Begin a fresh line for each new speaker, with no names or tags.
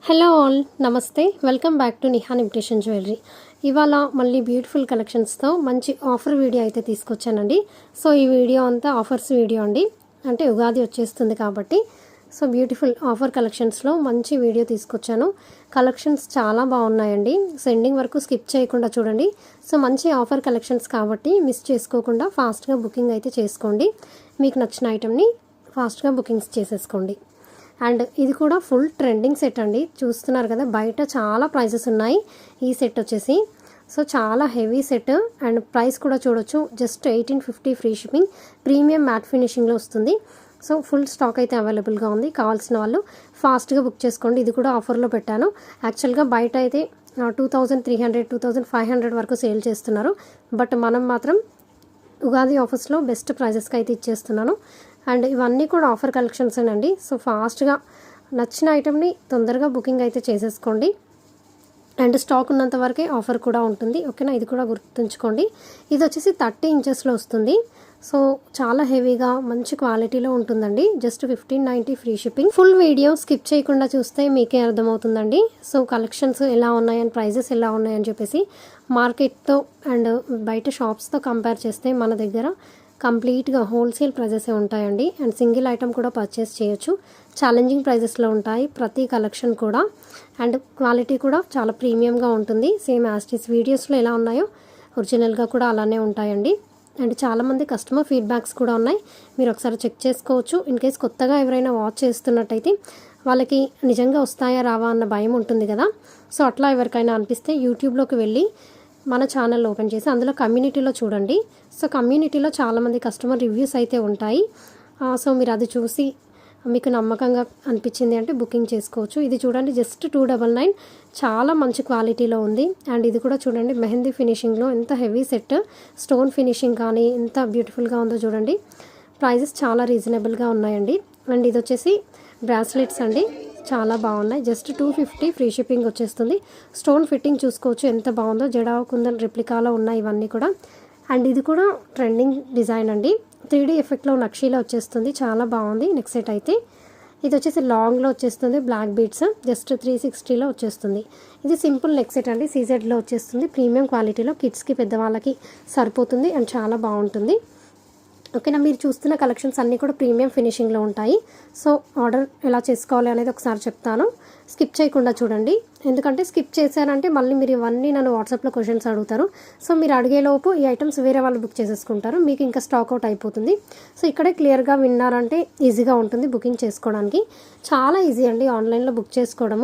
Hello all, నమస్తే. Welcome back to Nihan imitation jewellery. ఇవాళ మళ్ళీ బ్యూటిఫుల్ కలెక్షన్స్తో మంచి ఆఫర్ వీడియో అయితే తీసుకొచ్చానండి. సో ఈ వీడియో అంతా ఆఫర్స్ వీడియో అండి, అంటే ఉగాది వచ్చేస్తుంది కాబట్టి సో బ్యూటిఫుల్ ఆఫర్ కలెక్షన్స్లో మంచి వీడియో తీసుకొచ్చాను. కలెక్షన్స్ చాలా బాగున్నాయండి. సో ఎండింగ్ వరకు స్కిప్ చేయకుండా చూడండి. సో మంచి ఆఫర్ కలెక్షన్స్ కాబట్టి మిస్ చేసుకోకుండా ఫాస్ట్గా బుకింగ్ అయితే చేసుకోండి. మీకు నచ్చిన ఐటెంని ఫాస్ట్గా బుకింగ్స్ చేసేసుకోండి. అండ్ ఇది కూడా ఫుల్ ట్రెండింగ్ సెట్ అండి. చూస్తున్నారు కదా, బయట చాలా ప్రైజెస్ ఉన్నాయి. ఈ సెట్ వచ్చేసి సో చాలా హెవీ సెట్ అండ్ ప్రైస్ కూడా చూడొచ్చు. Just 1850 free shipping, premium matte ఫినిషింగ్లో వస్తుంది. సో ఫుల్ స్టాక్ అయితే అవైలబుల్గా ఉంది. కావాల్సిన వాళ్ళు ఫాస్ట్గా బుక్ చేసుకోండి. ఇది కూడా ఆఫర్లో పెట్టాను. యాక్చువల్గా బయట అయితే 2300 2500 వరకు సేల్ చేస్తున్నారు. బట్ మనం మాత్రం ఉగాది ఆఫర్స్లో బెస్ట్ ప్రైజెస్కి అయితే ఇచ్చేస్తున్నాను. అండ్ ఇవన్నీ కూడా ఆఫర్ కలెక్షన్స్ అండి. సో ఫాస్ట్గా నచ్చిన ఐటెంని తొందరగా బుకింగ్ అయితే చేసేసుకోండి. అండ్ స్టాక్ ఉన్నంత వరకే ఆఫర్ కూడా ఉంటుంది, ఓకేనా? ఇది కూడా గుర్తుంచుకోండి. ఇది వచ్చేసి 30 ఇంచెస్లో వస్తుంది. సో చాలా హెవీగా మంచి క్వాలిటీలో ఉంటుందండి. Just 1590 free shipping. Full video skip చేయకుండా చూస్తే మీకే అర్థమవుతుందండి. సో కలెక్షన్స్ ఎలా ఉన్నాయని, ప్రైజెస్ ఎలా ఉన్నాయని చెప్పేసి మార్కెట్తో అండ్ బయట షాప్స్తో కంపేర్ చేస్తే మన దగ్గర కంప్లీట్గా హోల్సేల్ ప్రైజెసే ఉంటాయండి. అండ్ సింగిల్ ఐటమ్ కూడా పర్చేస్ చేయొచ్చు. ఛాలెంజింగ్ ప్రైజెస్లో ఉంటాయి ప్రతి కలెక్షన్ కూడా. అండ్ క్వాలిటీ కూడా చాలా ప్రీమియంగా ఉంటుంది. సేమ్ యాస్టీస్ వీడియోస్లో ఎలా ఉన్నాయో ఒరిజినల్గా కూడా అలానే ఉంటాయండి. అండ్ చాలామంది కస్టమర్ ఫీడ్బ్యాక్స్ కూడా ఉన్నాయి, మీరు ఒకసారి చెక్ చేసుకోవచ్చు. ఇన్ కేస్ కొత్తగా ఎవరైనా వాచ్ చేస్తున్నట్టయితే వాళ్ళకి నిజంగా వస్తాయా రావా అన్న భయం ఉంటుంది కదా. సో అట్లా ఎవరికైనా అనిపిస్తే యూట్యూబ్లోకి వెళ్ళి మన ఛానల్ ఓపెన్ చేసి అందులో కమ్యూనిటీలో చూడండి. సో కమ్యూనిటీలో చాలామంది కస్టమర్ రివ్యూస్ అయితే ఉంటాయి. సో మీరు అది చూసి మీకు నమ్మకంగా అనిపించింది అంటే బుకింగ్ చేసుకోవచ్చు. ఇది చూడండి, జస్ట్ 299, చాలా మంచి క్వాలిటీలో ఉంది. అండ్ ఇది కూడా చూడండి, మెహందీ ఫినిషింగ్లో ఎంత హెవీ సెట్, స్టోన్ ఫినిషింగ్ కానీ ఎంత బ్యూటిఫుల్గా ఉందో చూడండి. ప్రైజెస్ చాలా రీజనబుల్గా ఉన్నాయండి. అండ్ ఇది వచ్చేసి బ్రాస్లెట్స్ అండి, చాలా బాగున్నాయి. జస్ట్ 250 ఫ్రీ షిప్పింగ్ వచ్చేస్తుంది. స్టోన్ ఫిట్టింగ్ చూసుకోవచ్చు ఎంత బాగుందో. జడా కుందన్ రెప్లికాలో ఉన్నాయి ఇవన్నీ కూడా. అండ్ ఇది కూడా ట్రెండింగ్ డిజైన్ అండి. 3D ఎఫెక్ట్లో నక్షీలో వచ్చేస్తుంది, చాలా బాగుంది. నెక్స్ట్ సెట్ అయితే ఇది వచ్చేసి లాంగ్లో వచ్చేస్తుంది, బ్లాక్ బీడ్స్, జస్ట్ 360లో వచ్చేస్తుంది. ఇది సింపుల్ నెక్ సెట్ అండి, సీజెడ్లో వచ్చేస్తుంది. ప్రీమియం క్వాలిటీలో కిడ్స్కి పెద్దవాళ్ళకి సరిపోతుంది అండ్ చాలా బాగుంటుంది. ఓకేనా? మీరు చూస్తున్న కలెక్షన్స్ అన్నీ కూడా ప్రీమియం ఫినిషింగ్లో ఉంటాయి. సో ఆర్డర్ ఎలా చేసుకోవాలి అనేది ఒకసారి చెప్తాను, స్కిప్ చేయకుండా చూడండి. ఎందుకంటే స్కిప్ చేశారంటే మళ్ళీ మీరు ఇవన్నీ నన్ను వాట్సాప్లో క్వశ్చన్స్ అడుగుతారు. సో మీరు అడిగేలోపు ఈ ఐటమ్స్ వేరే వాళ్ళు బుక్ చేసేసుకుంటారు, మీకు ఇంకా స్టాక్ అవుట్ అయిపోతుంది. సో ఇక్కడే క్లియర్గా విన్నారంటే ఈజీగా ఉంటుంది బుకింగ్ చేసుకోవడానికి. చాలా ఈజీ అండి ఆన్లైన్లో బుక్ చేసుకోవడం.